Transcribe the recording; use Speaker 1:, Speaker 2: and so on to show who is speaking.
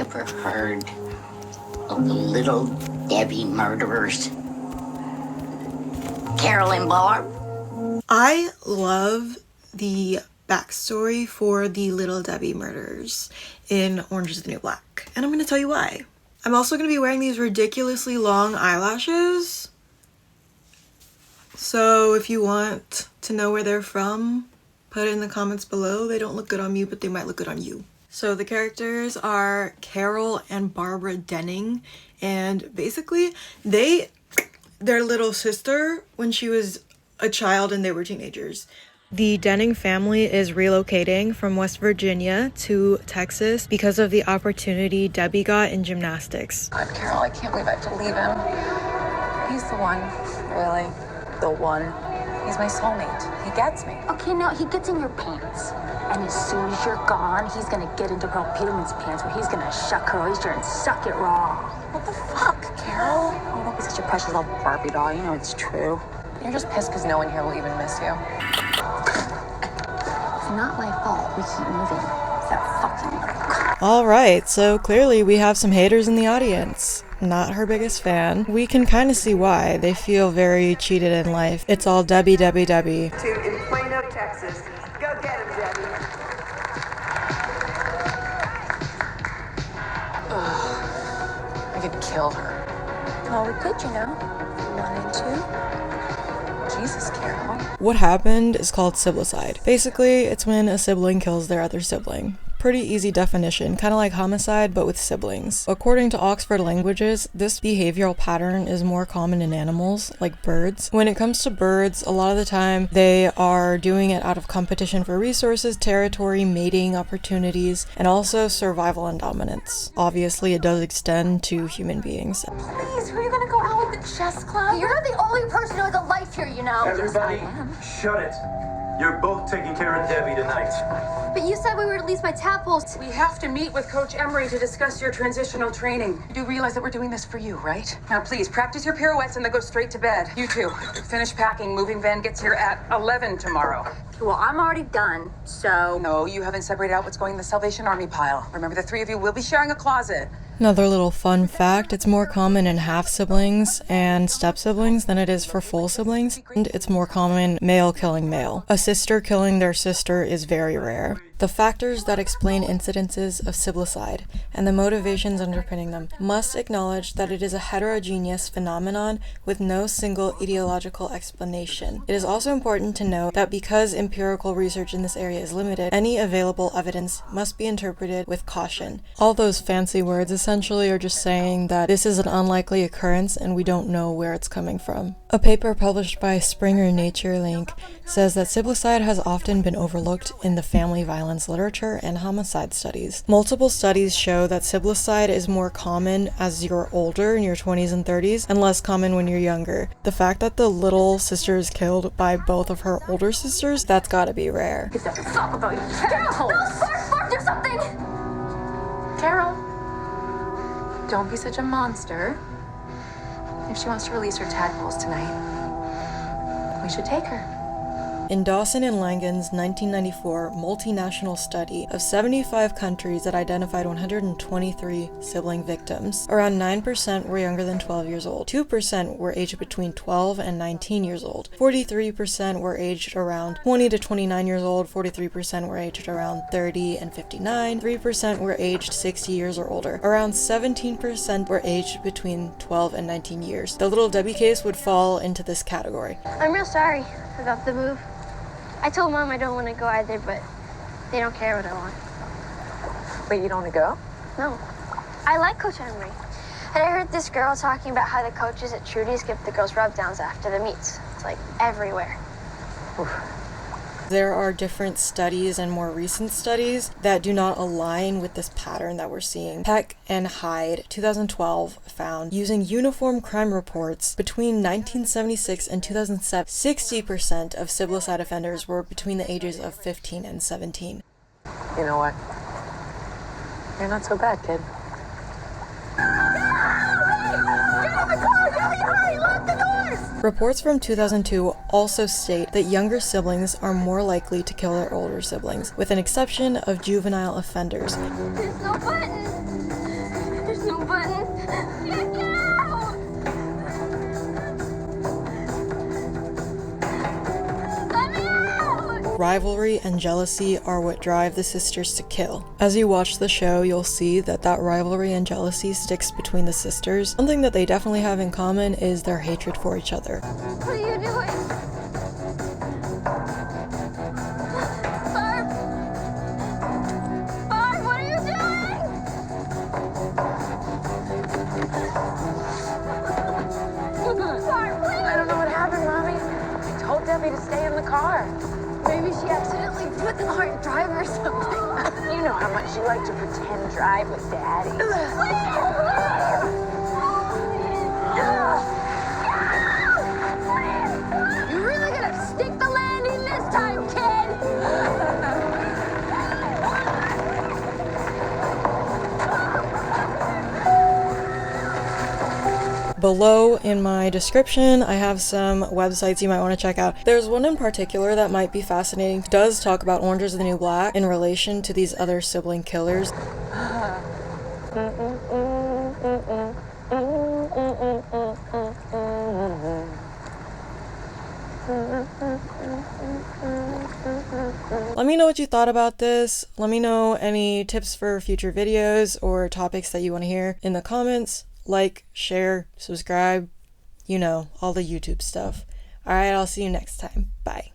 Speaker 1: ever heard of the Little Debbie murderers? Carol and Barb?
Speaker 2: I love the backstory for the Little Debbie murderers in Orange is the New Black, and I'm going to tell you why. I'm also going to be wearing these ridiculously long eyelashes, so if you want to know where they're from, put it in the comments below. They don't look good on me, but they might look good on you. So the characters are Carol and Barbara Denning, and basically their little sister when she was a child and they were teenagers. The Denning family is relocating from West Virginia to Texas because of the opportunity Debbie got in gymnastics.
Speaker 3: I'm Carol. I can't believe I have to leave him. He's the one. Really? The one. He's my soulmate. He gets me.
Speaker 4: Okay, now he gets in your pants. And as soon as you're gone, he's gonna get into Pearl Peterman's pants where he's gonna shuck her oyster and suck it raw.
Speaker 3: What the fuck, Carol?
Speaker 4: Oh, don't be such a precious little Barbie doll. You know it's true.
Speaker 3: You're just pissed because no one here will even miss you.
Speaker 4: It's not my fault we keep moving. It's that fucking little...
Speaker 2: Alright, so clearly we have some haters in the audience. Not her biggest fan. We can kind of see why. They feel very cheated in life. It's all Debbie, Debbie, Debbie.
Speaker 5: In Plano, Texas. Go get him, Debbie.
Speaker 3: I could kill her.
Speaker 4: Oh, we could, you know. Not into.
Speaker 3: Jesus, Carol.
Speaker 2: What happened is called siblicide. Basically, it's when a sibling kills their other sibling. Pretty easy definition, kind of like homicide but with siblings. According to Oxford Languages, this behavioral pattern is more common in animals, like birds. When it comes to birds, a lot of the time they are doing it out of competition for resources, territory, mating opportunities, and also survival and dominance. Obviously, it does extend to human beings.
Speaker 4: Please, who are you gonna go out with the chess club? You're not the only person who has a life here, you know.
Speaker 6: Everybody, shut it. You're both taking care of Debbie tonight.
Speaker 4: But you said we were to lease my tadpoles.
Speaker 7: We have to meet with Coach Emery to discuss your transitional training.
Speaker 3: You do realize that we're doing this for you, right?
Speaker 7: Now, please, practice your pirouettes and then go straight to bed. You two, finish packing. Moving van gets here at 11 tomorrow.
Speaker 4: Well, I'm already done, so...
Speaker 7: No, you haven't separated out what's going in the Salvation Army pile. Remember, the three of you will be sharing a closet.
Speaker 2: Another little fun fact, it's more common in half-siblings and step-siblings than it is for full siblings, and it's more common male killing male. A sister killing their sister is very rare. The factors that explain incidences of siblicide and the motivations underpinning them must acknowledge that it is a heterogeneous phenomenon with no single etiological explanation. It is also important to note that because empirical research in this area is limited, any available evidence must be interpreted with caution. All those fancy words essentially are just saying that this is an unlikely occurrence and we don't know where it's coming from. A paper published by Springer Nature Link says that siblicide has often been overlooked in the family violence literature and homicide studies. Multiple studies show that siblicide is more common as you're older in your 20s and 30s and less common when you're younger. The fact that the little sister is killed by both of her older sisters, that's gotta be rare.
Speaker 4: Gives a fuck about you. Carol! No, Barb, do something!
Speaker 3: Carol, don't be such a monster. If she wants to release her tadpoles tonight, we should take her.
Speaker 2: In Dawson and Langen's 1994 multinational study of 75 countries that identified 123 sibling victims, around 9% were younger than 12 years old, 2% were aged between 12 and 19 years old, 43% were aged around 20 to 29 years old, 43% were aged around 30 and 59, 3% were aged 60 years or older, around 17% were aged between 12 and 19 years. The Little Debbie case would fall into this category.
Speaker 8: I'm real sorry about the move. I told Mom I don't want to go either, but they don't care what I want.
Speaker 3: Wait, you don't want to go?
Speaker 8: No. I like Coach Emery. And I heard this girl talking about how the coaches at Trudy's give the girls rub-downs after the meets. It's like everywhere.
Speaker 3: Oof.
Speaker 2: There are different studies and more recent studies that do not align with this pattern that we're seeing. Peck and Hyde, 2012, found using uniform crime reports between 1976 and 2007, 60% of siblicide offenders were between the ages of 15 and 17.
Speaker 3: You know what? You're not so bad, kid.
Speaker 2: Reports from 2002 also state that younger siblings are more likely to kill their older siblings, with an exception of juvenile offenders.
Speaker 4: There's no button.
Speaker 8: button. Kick it out! Let me out!
Speaker 2: Rivalry and jealousy are what drive the sisters to kill. As you watch the show, you'll see that rivalry and jealousy sticks between the sisters. Something that they definitely have in common is their hatred for each other.
Speaker 8: What are you doing? Barb! Barb, what are you doing? Barb, please!
Speaker 7: I don't know what happened, Mommy. I told Debbie to stay in the car.
Speaker 8: Maybe she accidentally put the hard drive or something.
Speaker 7: You know how much you like to pretend drive with Daddy.
Speaker 8: You're really gonna stick the landing this time, kid?
Speaker 2: Below in my description, I have some websites you might want to check out. There's one in particular that might be fascinating. It does talk about Orange is the New Black in relation to these other sibling killers. Let me know what you thought about this. Let me know any tips for future videos or topics that you want to hear in the comments. Like, share, subscribe, you know, all the YouTube stuff. Alright, I'll see you next time. Bye.